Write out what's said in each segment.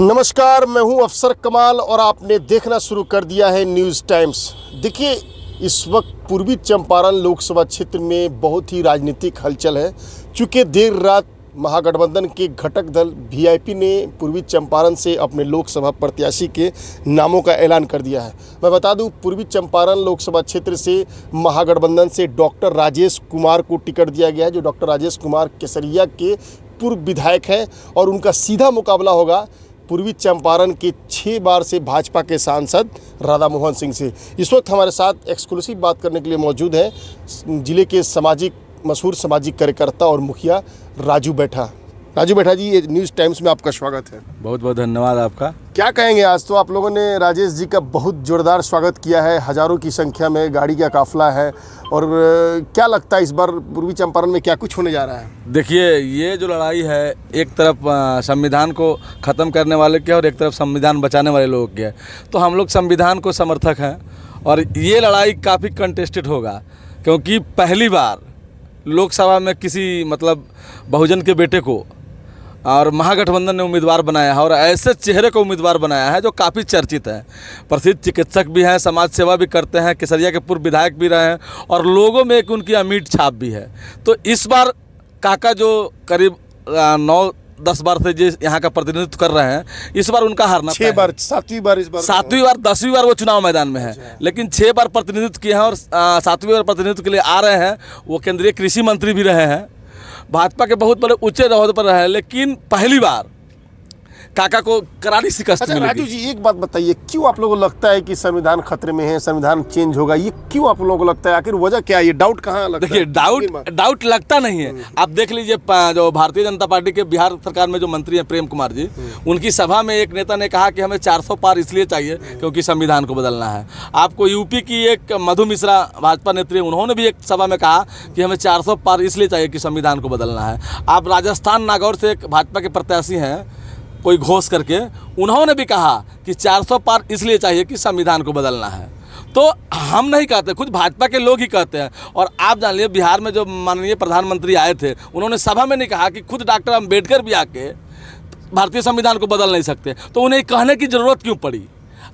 नमस्कार, मैं हूं अफसर कमाल और आपने देखना शुरू कर दिया है न्यूज़ टाइम्स। देखिए, इस वक्त पूर्वी चंपारण लोकसभा क्षेत्र में बहुत ही राजनीतिक हलचल है। चूँकि देर रात महागठबंधन के घटक दल वीआईपी ने पूर्वी चंपारण से अपने लोकसभा प्रत्याशी के नामों का ऐलान कर दिया है। मैं बता दूं, पूर्वी चंपारण लोकसभा क्षेत्र से महागठबंधन से डॉक्टर राजेश कुमार को टिकट दिया गया है, जो डॉक्टर राजेश कुमार केसरिया के पूर्व विधायक हैं और उनका सीधा मुकाबला होगा पूर्वी चंपारण के 6 बार से भाजपा के सांसद राधा मोहन सिंह से। इस वक्त हमारे साथ एक्सक्लूसिव बात करने के लिए मौजूद है जिले के मशहूर सामाजिक कार्यकर्ता और मुखिया राजू बैठा जी, ये न्यूज़ टाइम्स में आपका स्वागत है। बहुत बहुत धन्यवाद आपका। क्या कहेंगे, आज तो आप लोगों ने राजेश जी का बहुत जोरदार स्वागत किया है, हज़ारों की संख्या में गाड़ी का काफिला है, और क्या लगता है इस बार पूर्वी चंपारण में क्या कुछ होने जा रहा है? देखिए, ये जो लड़ाई है, एक तरफ संविधान को ख़त्म करने वाले की है और एक तरफ संविधान बचाने वाले लोगों की है। तो हम लोग संविधान को समर्थक हैं और ये लड़ाई काफ़ी कंटेस्टेड होगा, क्योंकि पहली बार लोकसभा में किसी बहुजन के बेटे को और महागठबंधन ने उम्मीदवार बनाया है, और ऐसे चेहरे को उम्मीदवार बनाया है जो काफ़ी चर्चित है। प्रसिद्ध चिकित्सक भी हैं, समाज सेवा भी करते हैं, केसरिया के पूर्व विधायक भी रहे हैं और लोगों में एक उनकी अमिट छाप भी है। तो इस बार काका जो करीब 9-10 बार से जिस यहाँ का प्रतिनिधित्व कर रहे हैं, इस बार उनका हारना 6 बार, 7वीं बार, इस बार 7वीं बार 10वीं बार वो चुनाव मैदान में है, लेकिन 6 बार प्रतिनिधित्व किए हैं और 7वीं बार प्रतिनिधित्व के लिए आ रहे हैं। वो केंद्रीय कृषि मंत्री भी रहे हैं, भाजपा के बहुत बड़े ऊंचे ओहदे पर रहे, लेकिन पहली बार काका को करारी शिकस्त मिली। राजू जी, एक बात बताइए, क्यों आप लोगों को लगता है कि संविधान खतरे में है, संविधान चेंज होगा? ये क्यों आप लोगों को लगता है? आखिर वजह क्या है? ये डाउट कहाँ लगता है? देखिए, डाउट लगता नहीं है। आप देख लीजिए, जो भारतीय जनता पार्टी के बिहार सरकार में जो मंत्री हैं प्रेम कुमार जी, उनकी सभा में एक नेता ने कहा कि हमें 400 पार इसलिए चाहिए क्योंकि संविधान को बदलना है। आपको यूपी की एक मधु मिश्रा भाजपा नेत्री, उन्होंने भी एक सभा में कहा कि हमें 400 पार इसलिए चाहिए कि संविधान को बदलना है। आप राजस्थान नागौर से एक भाजपा के प्रत्याशी हैं कोई घोष करके, उन्होंने भी कहा कि 400 पार इसलिए चाहिए कि संविधान को बदलना है। तो हम नहीं कहते, खुद भाजपा के लोग ही कहते हैं। और आप जान लीजिए, बिहार में जो माननीय प्रधानमंत्री आए थे, उन्होंने सभा में नहीं कहा कि खुद डॉक्टर अम्बेडकर भी आके भारतीय संविधान को बदल नहीं सकते, तो उन्हें कहने की ज़रूरत क्यों पड़ी?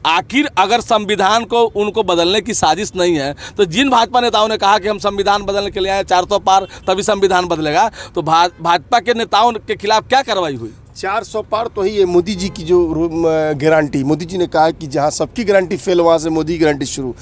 आखिर अगर संविधान को उनको बदलने की साजिश नहीं है, तो जिन भाजपा नेताओं ने कहा कि हम संविधान बदलने के लिए आए, 400 पार तभी संविधान बदलेगा, तो भाजपा के नेताओं के खिलाफ क्या कार्रवाई हुई? 400 पार तो ही है मोदी जी की जो गारंटी। मोदी जी ने कहा कि जहां सबकी गारंटी फेल, वहां से मोदी की गारंटी शुरू।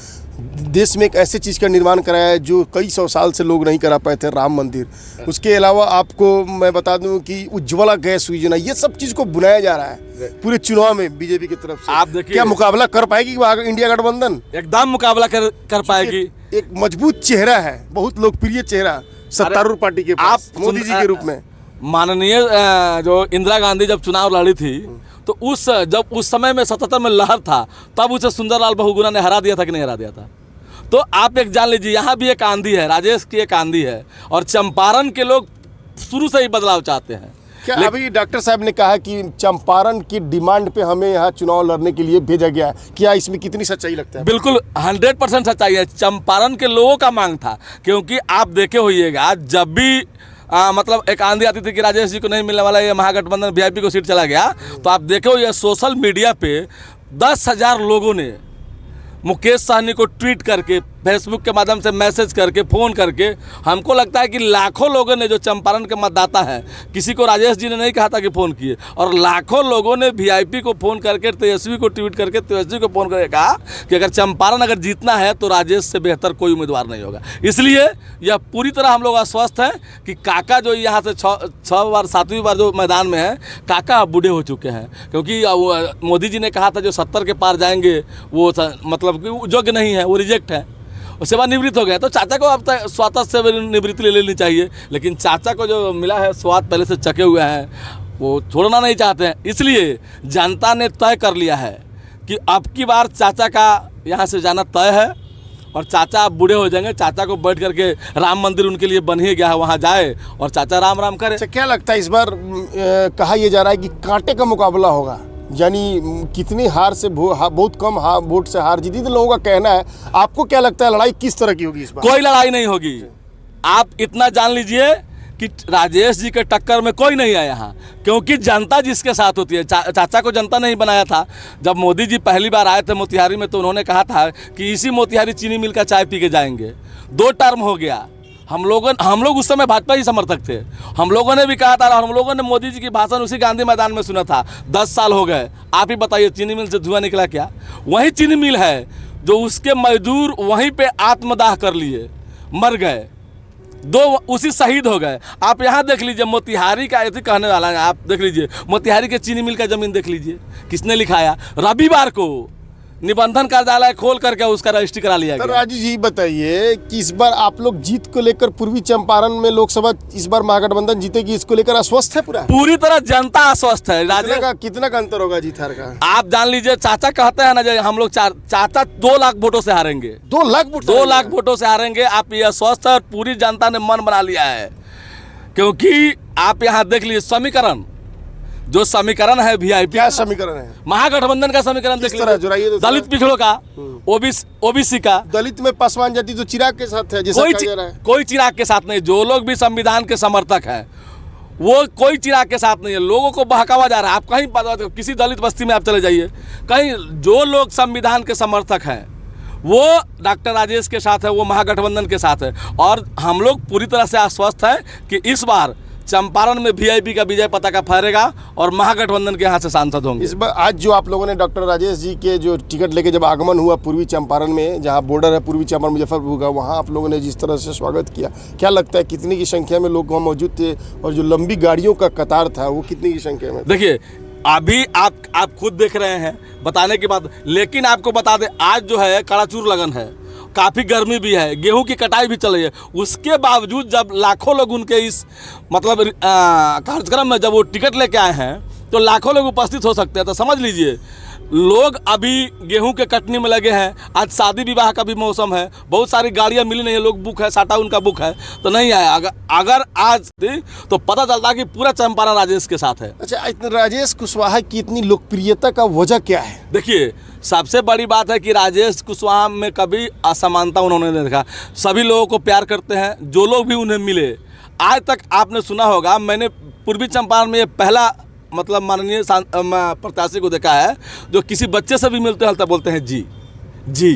देश में एक ऐसे चीज़ का निर्माण कराया है जो कई 100 साल से लोग नहीं करा पाए थे, राम मंदिर। उसके अलावा आपको मैं बता दूं कि उज्ज्वला गैस योजना, ये सब चीज़ को बुलाया जा रहा है पूरे चुनाव में बीजेपी की तरफ से। आप देखिए, क्या मुकाबला कर पाएगी इंडिया गठबंधन? एकदम मुकाबला कर पाएगी। एक मजबूत चेहरा है, बहुत लोकप्रिय चेहरा सत्तारूढ़ पार्टी के पास, मोदी जी के रूप में। माननीय जो इंदिरा गांधी जब चुनाव लड़ी थी, तो जब उस समय में 77 में लहर था, तब उसे सुंदरलाल बहुगुणा ने हरा दिया था कि नहीं हरा दिया था? तो आप एक जान लीजिए, यहाँ भी एक आंधी है, राजेश की एक आंधी है, और चंपारण के लोग शुरू से ही बदलाव चाहते हैं। क्या अभी डॉक्टर साहब ने कहा कि चंपारण की डिमांड पे हमें यहाँ चुनाव लड़ने के लिए भेजा गया है, क्या इसमें कितनी सच्चाई लगता है? बिल्कुल 100% सच्चाई है। चंपारण के लोगों का मांग था, क्योंकि आप देखे होइएगा, जब भी एक आंधी आती थी कि राजेश जी को नहीं मिलने वाला, ये महागठबंधन वीआईपी को सीट चला गया, तो आप देखे हो ये सोशल मीडिया पे 10,000 लोगों ने मुकेश सहनी को ट्वीट करके, फेसबुक के माध्यम से मैसेज करके, फ़ोन करके, हमको लगता है कि लाखों लोगों ने, जो चंपारण के मतदाता हैं, किसी को राजेश जी ने नहीं कहा था कि फ़ोन किए, और लाखों लोगों ने वीआईपी को फ़ोन करके, तेजस्वी को ट्वीट करके, तेजस्वी को फ़ोन करके कहा कि अगर चंपारण अगर जीतना है तो राजेश से बेहतर कोई उम्मीदवार नहीं होगा। इसलिए यह पूरी तरह हम लोग आश्वस्त हैं कि काका जो यहाँ से 6 बार 7वीं बार जो मैदान में है, काका अब बूढ़े हो चुके हैं। क्योंकि मोदी जी ने कहा था जो 70 के पार जाएंगे वो योग्य नहीं है, वो रिजेक्ट है, सेवानिवृत्त हो गया। तो चाचा को अब तक स्वतः सेवानिवृत्ति ले लेनी चाहिए, लेकिन चाचा को जो मिला है स्वाद पहले से चखे हुए हैं, वो छोड़ना नहीं चाहते हैं। इसलिए जनता ने तय कर लिया है कि अब की बार चाचा का यहाँ से जाना तय है, और चाचा अब बूढ़े हो जाएंगे। चाचा को बैठ करके राम मंदिर उनके लिए बन ही गया है, वहाँ जाए और चाचा राम राम करे। अच्छा, क्या लगता है इस बार कहा यह जा रहा है कि कांटे का मुकाबला होगा, यानी कितनी हार से बहुत कम वोट से हार जीती, तो लोगों का कहना है। आपको क्या लगता है लड़ाई किस तरह की होगी इस बार? कोई लड़ाई नहीं होगी। आप इतना जान लीजिए कि राजेश जी के टक्कर में कोई नहीं आया यहाँ, क्योंकि जनता जिसके साथ होती है। चाचा को जनता नहीं बनाया था। जब मोदी जी पहली बार आए थे मोतिहारी में तो उन्होंने कहा था कि इसी मोतिहारी चीनी मिल का चाय पी के जाएंगे। 2 टर्म हो गया। हम लोग उस समय भाजपा ही समर्थक थे। हम लोगों ने भी कहा था, और हम लोगों ने मोदी जी की भाषण उसी गांधी मैदान में सुना था। 10 साल हो गए। आप ही बताइए चीनी मिल से धुआं निकला क्या? वही चीनी मिल है जो उसके मजदूर वहीं पे आत्मदाह कर लिए, मर गए, 2 उसी शहीद हो गए। आप यहाँ देख लीजिए मोतिहारी का, ऐसे कहने वाला है, आप देख लीजिए मोतिहारी के चीनी मिल का ज़मीन देख लीजिए, किसने लिखाया? रविवार को निबंधन कार्यालय खोल करके उसका रजिस्ट्री करा लिया तो गया। राजू जी बताइए कि इस बार आप लोग जीत को लेकर पूर्वी चंपारण में लोकसभा इस बार महागठबंधन जीतेगी, इसको लेकर आश्वस्त है पूरी तरह जनता आश्वस्त है। कितना का अंतर होगा जीत हार का? आप जान लीजिए, चाचा कहते हैं ना जो हम लोग चाचा 2 लाख वोटों से हारेंगे। 2 लाख वोट? 2 लाख वोटों से हारेंगे। आप ये आश्वस्त है और पूरी जनता ने मन बना लिया है। क्योंकि आप यहाँ देख लीजिए समीकरण, जो समीकरण है वीआईपी, क्या समीकरण है? महागठबंधन का समीकरण देख लीजिए। दलित पिछड़ों का, ओबीसी का। दलित में पासवान जाति तो चिराग के साथ है, जैसा कहा जा रहा है। कोई चिराग के साथ नहीं। जो लोग भी संविधान के समर्थक हैं वो कोई चिराग के साथ नहीं है। लोगों को बहकावा जा रहा है। आप कहीं किसी दलित बस्ती में आप चले जाइए, कहीं जो लोग संविधान के समर्थक हैं वो डॉक्टर राजेश के साथ है, वो महागठबंधन के साथ है। और हम लोग पूरी तरह से आश्वस्त हैं कि इस बार चंपारण में वीआईपी का विजय पताका फहरेगा और महागठबंधन के यहाँ से सांसद होंगे। इस बार आज जो आप लोगों ने डॉक्टर राजेश जी के जो टिकट लेके जब आगमन हुआ पूर्वी चंपारण में, जहाँ बॉर्डर है पूर्वी चंपारण मुजफ्फरपुर का, वहाँ आप लोगों ने जिस तरह से स्वागत किया, क्या लगता है कितनी की संख्या में लोग वहाँ मौजूद थे? और जो लंबी गाड़ियों का कतार था वो कितनी की संख्या में? देखिए अभी आप खुद देख रहे हैं, बताने की बात। लेकिन आपको बता दें आज जो है कड़ाचूर लगन है, काफ़ी गर्मी भी है, गेहूं की कटाई भी चल रही है। उसके बावजूद जब लाखों लोग उनके इस मतलब कार्यक्रम में जब वो टिकट लेके आए हैं तो लाखों लोग उपस्थित हो सकते हैं। तो समझ लीजिए लोग अभी गेहूं के कटनी में लगे हैं। आज शादी विवाह का भी मौसम है, बहुत सारी गाड़ियां मिली नहीं है, लोग बुक है, साटा उनका बुक है तो नहीं आया। अगर आज तो पता चलता कि पूरा चंपारण राजेश के साथ है। अच्छा, राजेश कुशवाहा की इतनी लोकप्रियता का वजह क्या है? देखिए सबसे बड़ी बात है कि राजेश कुशवाहा में कभी असमानता उन्होंने नहीं देखा। सभी लोगों को प्यार करते हैं। जो लोग भी उन्हें मिले, आज तक आपने सुना होगा, मैंने पूर्वी चंपारण में ये पहला मतलब माननीय प्रत्याशी को देखा है जो किसी बच्चे से भी मिलते हैं तो बोलते हैं जी जी।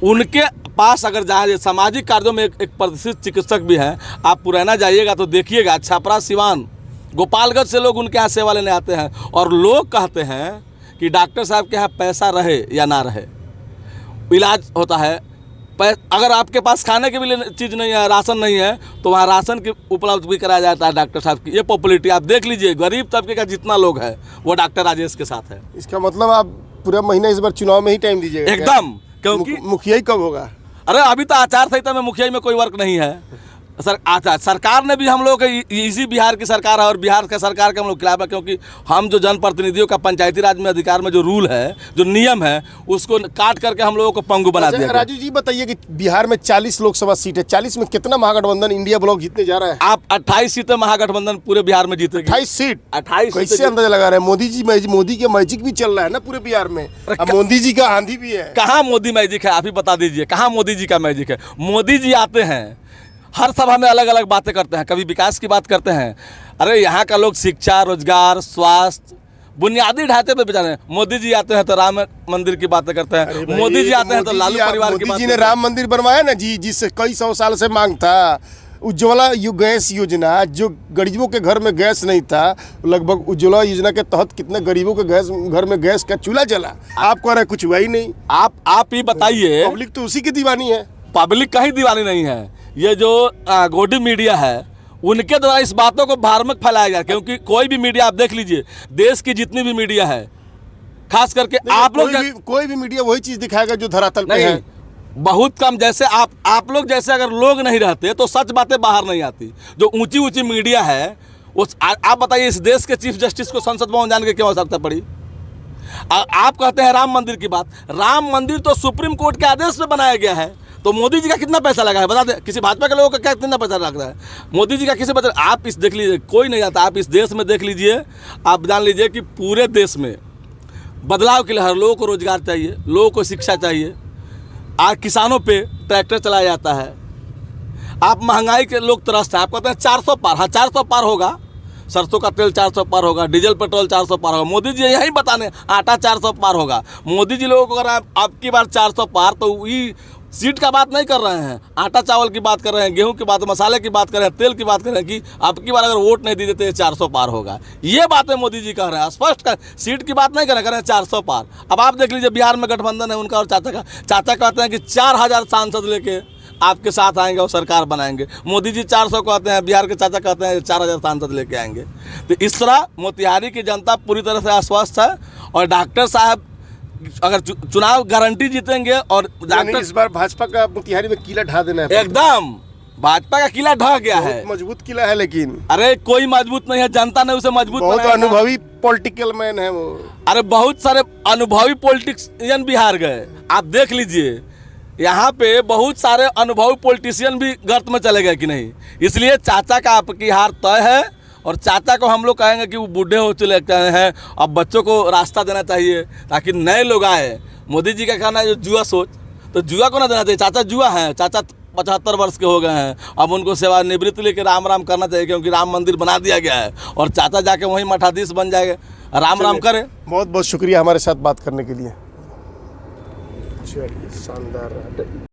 उनके पास अगर जाए, सामाजिक कार्यों में एक प्रतिष्ठित चिकित्सक भी हैं। आप पुराना जाइएगा तो देखिएगा, छपरा, सिवान, गोपालगंज से लोग उनके यहाँ सेवा लेने आते हैं। और लोग कहते हैं कि डॉक्टर साहब के यहाँ पैसा रहे या ना रहे, इलाज होता है। अगर आपके पास खाने की भी चीज़ नहीं है, राशन नहीं है, तो वहाँ राशन की उपलब्ध भी कराया जाता है डॉक्टर साहब की। ये पॉपुलरिटी आप देख लीजिए, गरीब तबके का जितना लोग है वो डॉक्टर राजेश के साथ है। इसका मतलब आप पूरा महीना इस बार चुनाव में ही टाइम दीजिएगा? एकदम, क्योंकि मुखिया ही कब होगा? अरे अभी तो आचार संहिता में मुखिया में कोई वर्क नहीं है। सरकार ने भी हम लोग इसी बिहार की सरकार है और बिहार का सरकार के हम लोग खिलाफ है, क्योंकि हम जो जनप्रतिनिधियों का पंचायती राज में अधिकार में जो रूल है, जो नियम है, उसको काट करके हम लोगों को पंगु बना दिया। राजू जी बताइए कि बिहार में 40 लोकसभा सीट है, 40 में कितना महागठबंधन इंडिया ब्लॉक जीतने जा रहा है? आप 28 सीटें महागठबंधन पूरे बिहार में जीतेगी। 28 सीट? 28 कैसे अंदाजा लगा रहे हैं? मोदी के मैजिक भी चल रहा है ना पूरे बिहार में। मोदी जी का आंधी भी है। कहाँ मोदी मैजिक है? आप ही बता दीजिए, कहाँ मोदी जी का मैजिक है? मोदी जी आते हैं, हर सभा में अलग अलग बातें करते हैं, कभी विकास की बात करते हैं। अरे यहाँ का लोग शिक्षा, रोजगार, स्वास्थ्य, बुनियादी ढांचे पे बेचारे हैं। मोदी जी आते हैं तो राम मंदिर की बातें करते हैं। मोदी जी आते हैं तो लालू परिवार की बात। मोदी जी ने राम मंदिर बनवाया ना जी, जिससे कई 100 साल से मांग था। उज्ज्वला गैस योजना, जो गरीबों के घर में गैस नहीं था, लगभग उज्ज्वला योजना के तहत कितने गरीबों के घर में गैस का चूल्हा जला। आप कह रहे कुछ हुआ ही नहीं। आप ही बताइए। पब्लिक तो उसी की दीवानी है। पब्लिक कहीं दीवानी नहीं है। ये जो गोडी मीडिया है उनके द्वारा इस बातों को भ्रामक फैलाया गया। क्योंकि कोई भी मीडिया आप देख लीजिए, देश की जितनी भी मीडिया है, खास करके आप लोग कोई भी मीडिया वही चीज दिखाएगा जो धरातल पे है। बहुत कम। जैसे आप लोग जैसे अगर लोग नहीं रहते तो सच बातें बाहर नहीं आती। जो ऊंची ऊंची मीडिया है उस आप बताइए, इस देश के चीफ जस्टिस को संसद भवन जाने की क्यों आवश्यकता पड़ी? आप कहते हैं राम मंदिर की बात। राम मंदिर तो सुप्रीम कोर्ट के आदेश में बनाया गया है। तो मोदी जी का कितना पैसा लगा है बता दें? किसी भाजपा के लोगों का क्या कितना पैसा लग रहा है? मोदी जी का किसी पैसा? आप इस देख लीजिए, कोई नहीं आता। आप इस देश में देख लीजिए, आप जान लीजिए कि पूरे देश में बदलाव के लिए हर लोगों को रोजगार चाहिए, लोगों को शिक्षा चाहिए। आज किसानों पे ट्रैक्टर चलाया जाता है। आप महंगाई के लोग त्रस्त हैं, आप कहते हैं 400 पार, हाँ 400 पार होगा, सरसों का तेल 400 पार होगा, डीजल पेट्रोल 400 पार होगा। मोदी जी यही बताने आटा 400 पार होगा। मोदी जी लोगों को अगर आप की बार 400 पार, तो ये सीट का बात नहीं कर रहे हैं, आटा चावल की बात कर रहे हैं, गेहूं की बात, मसाले की बात कर रहे हैं, तेल की बात कर रहे हैं कि अब की बार अगर वोट नहीं दी देते 400 पार होगा। ये बातें मोदी जी कह रहे हैं, स्पष्ट कर, सीट की बात नहीं कर रहे हैं 400 पार। अब आप देख लीजिए बिहार में गठबंधन है उनका और चाचा का। चाचा कहते हैं कि 4000 सांसद लेके आपके साथ आएंगे और सरकार बनाएंगे। मोदी जी 400 कहते हैं, बिहार के चाचा कहते हैं 4000 सांसद लेके आएंगे। तो इस तरह मोतिहारी की जनता पूरी तरह से आश्वस्त है। और डॉक्टर साहब अगर चुनाव गारंटी जीतेंगे और डॉक्टर इस बार भाजपा का मोतिहारी में किला ढा देना है। एकदम भाजपा का किला ढह गया है। मजबूत किला है, लेकिन अरे कोई मजबूत नहीं है, जनता ने उसे मजबूत बहुत बनाया है। अनुभवी पॉलिटिकल मैन है वो। अरे बहुत सारे अनुभवी पॉलिटिशियन बिहार गए, आप देख लीजिए यहाँ पे बहुत सारे अनुभवी पॉलिटिशियन भी गर्त में चले गए कि नहीं। इसलिए चाचा का आपकी हार तय है। और चाचा को हम लोग कहेंगे कि वो बूढ़े हो चले हैं, अब बच्चों को रास्ता देना चाहिए ताकि नए लोग आए। मोदी जी का कहना है जो जुआ सोच, तो जुआ को ना देना चाहिए। चाचा जुआ हैं, चाचा 75 वर्ष के हो गए हैं, अब उनको सेवानिवृत्ति लेकर राम राम करना चाहिए, क्योंकि राम मंदिर बना दिया गया है और चाचा जाके वहीं मठाधीश बन जाएंगे, राम राम करें। बहुत बहुत शुक्रिया हमारे साथ बात करने के लिए। चलिए, शानदार।